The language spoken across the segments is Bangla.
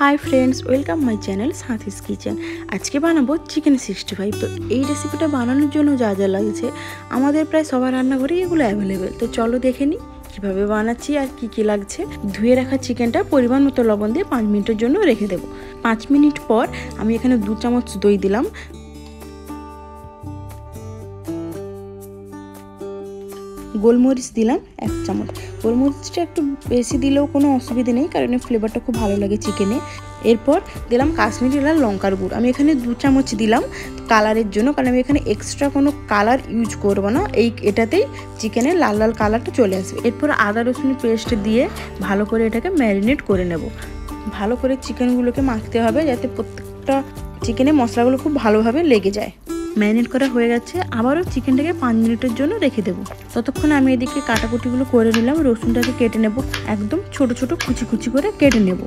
High friends welcome my channel Sathi's kitchen. आज के बनाबो चिकेन 65। तो ये रेसिपिटा बानानोर जोन्नो जा जा लागছে आमादेर प्राय सबार रान्नाघरे एगुलो अवेलेबल। तो चलो देखे नी কিভাবে বানাচ্ছি আর কি কি লাগছে। ধুয়ে রাখা চিকেনটা পরিমাণ মতো লবণ দিয়ে 5 মিনিটের জন্য রেখে দেব। 5 মিনিট পর আমি এখানে 2 চামচ দই দিলাম, গোলমরিচ দিলাম 1 চামচ। গোলমরিচটা একটু বেশি দিলেও কোনো অসুবিধা নেই, কারণ এর ফ্লেভারটা খুব ভালো লাগে চিকেনে। এরপর দিলাম কাশ্মীরি লাল লঙ্কার গুঁড়ো, আমি এখানে 2 চামচ দিলাম কালারের জন্য, কারণ আমি এখানে এক্সট্রা কোনো কালার ইউজ করব না, এটাতেই চিকেনের লাল লাল কালারটা চলে আসবে। এরপর আদা রসুন পেস্ট দিয়ে ভালো করে এটাকে ম্যারিনেট করে নেব। ভালো করে চিকেনগুলোকে মাখতে হবে যাতে প্রত্যেকটা চিকেনে মশলাগুলো খুব ভালোভাবে লেগে যায়। ম্যারিনেট করা হয়ে গেছে, আবারও চিকেনটাকে 5 মিনিটের জন্য রেখে দেবো। ততক্ষণ আমি এদিকে কাটাকুটিগুলো করে নিলাম। রসুনটাকে কেটে নেব, একদম ছোট ছোট কুচি কুচি করে কেটে নেব।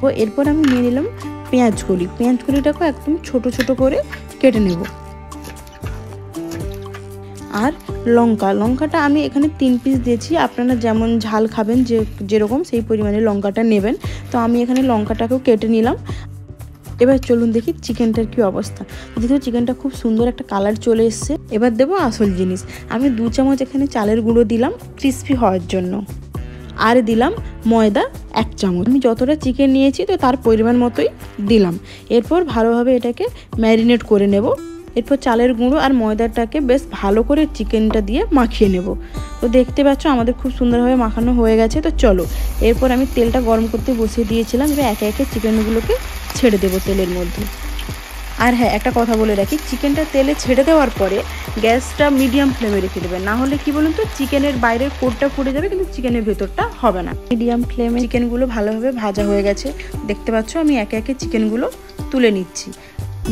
ও এরপর আমি নিয়ে নিলাম পেঁয়াজকলিটাকে একদম ছোট ছোট করে কেটে নেব। আর লঙ্কাটা আমি এখানে 3 পিস দিয়েছি, আপনারা যেমন ঝাল খাবেন যেরকম সেই পরিমাণে লঙ্কাটা নেবেন। তো আমি এখানে লঙ্কাটাকেও কেটে নিলাম। এবার চলুন দেখি চিকেনটার কি অবস্থা। যেহেতু চিকেনটা খুব সুন্দর একটা কালার চলে এসছে, এবার দেবো আসল জিনিস। আমি 2 চামচ এখানে চালের গুঁড়ো দিলাম ক্রিস্পি হওয়ার জন্য, আর দিলাম ময়দা 1 চামচ। আমি যতটা চিকেন নিয়েছি তো তার পরিমাণ মতোই দিলাম। এরপর ভালোভাবে এটাকে ম্যারিনেট করে নেব। এরপর চালের গুঁড়ো আর ময়দাটাকে বেশ ভালো করে চিকেনটা দিয়ে মাখিয়ে নেব। তো দেখতে পাচ্ছ আমাদের খুব সুন্দরভাবে মাখানো হয়ে গেছে। তো চলো, এরপর আমি তেলটা গরম করতে বসিয়ে দিয়েছিলাম, এবার একে একে চিকেনগুলোকে ছেড়ে দেবো তেলের মধ্যে। আর হ্যাঁ, একটা কথা বলে রাখি, চিকেনটা তেলে ছেড়ে দেওয়ার পরে গ্যাসটা মিডিয়াম ফ্লেমে রেখে দেবেন, না হলে কি বলুন তো চিকেনের বাইরের কোটটা পুড়ে যাবে, কিন্তু চিকেনের ভেতরটা হবে না। মিডিয়াম ফ্লেমে চিকেনগুলো ভালোভাবে ভাজা হয়ে গেছে। দেখতে পাচ্ছ আমি একে একে চিকেনগুলো তুলে নিচ্ছি।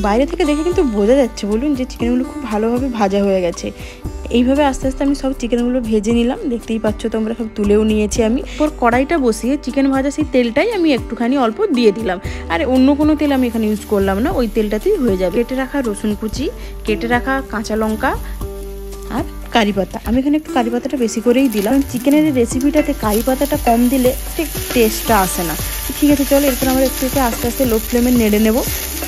বাইরে থেকে দেখে কিন্তু বোঝা যাচ্ছে বলুন যে চিকেনগুলো খুব ভালোভাবে ভাজা হয়ে গেছে। এইভাবে আস্তে আস্তে আমি সব চিকেনগুলো ভেজে নিলাম, দেখতেই পাচ্ছ তোমরা, সব তুলেও নিয়েছি আমি। ওর কড়াইটা বসিয়ে চিকেন ভাজা সেই তেলটাই আমি একটুখানি অল্প দিয়ে দিলাম। আর অন্য কোনো তেল আমি এখানে ইউজ করলাম না, ওই তেলটাতেই হয়ে যাবে। কেটে রাখা রসুন কুচি, কেটে রাখা কাঁচা লঙ্কা আর কারি পাতা, আমি এখানে একটু কারি পাতাটা বেশি করেই দিলাম। চিকেনের রেসিপিটাতে কারি পাতাটা কম দিলে ঠিক টেস্টটা আসে না। ঠিক আছে চলো, এরপর আমরা একটু আস্তে আস্তে লো ফ্লেমে নেড়ে নেব।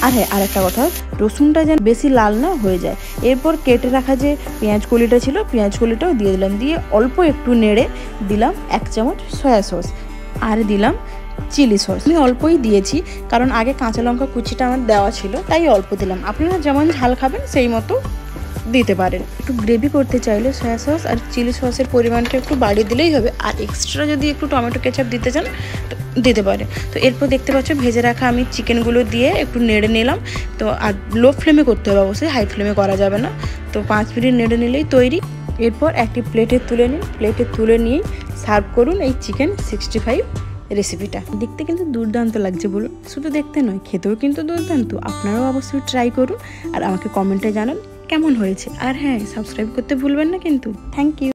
আর হ্যাঁ, আর একটা কথা, রসুনটা যেন বেশি লাল না হয়ে যায়। এরপর কেটে রাখা যে পেঁয়াজ কলিটা ছিল, পেঁয়াজ কলিটাও দিয়ে দিলাম, দিয়ে অল্প একটু নেড়ে দিলাম 1 চামচ সয়া সস, আর দিলাম চিলি সস। আমি অল্পই দিয়েছি, কারণ আগে কাঁচা লঙ্কা কুচিটা আমার দেওয়া ছিল, তাই অল্প দিলাম। আপনারা যেমন ঝাল খাবেন সেই মতো দিতে পারেন। একটু গ্রেভি করতে চাইলে সয়া সস আর চিলি সসের পরিমাণটা একটু বাড়িয়ে দিলেই হবে। আর এক্সট্রা যদি একটু টমেটো কেচাপ দিতে চান দিতে পারে। তো এরপর দেখতে পাচ্ছ ভেজে রাখা আমি চিকেনগুলো দিয়ে একটু নেড়ে নিলাম। তো আর লো ফ্লেমে করতে হবে, অবশ্যই হাই ফ্লেমে করা যাবে না। তো 5 মিনিট নেড়ে নিলেই তৈরি। এরপর একটি প্লেটে তুলে নিন, প্লেটে তুলে নিয়ে সার্ভ করুন এই চিকেন 65 রেসিপিটা। দেখতে কিন্তু দুর্দান্ত লাগছে বলুন, শুধু দেখতে নয় খেতেও কিন্তু দুর্দান্ত। আপনারাও অবশ্যই ট্রাই করুন আর আমাকে কমেন্টে জানান কেমন হয়েছে। আর হ্যাঁ, সাবস্ক্রাইব করতে ভুলবেন না কিন্তু। Thank you.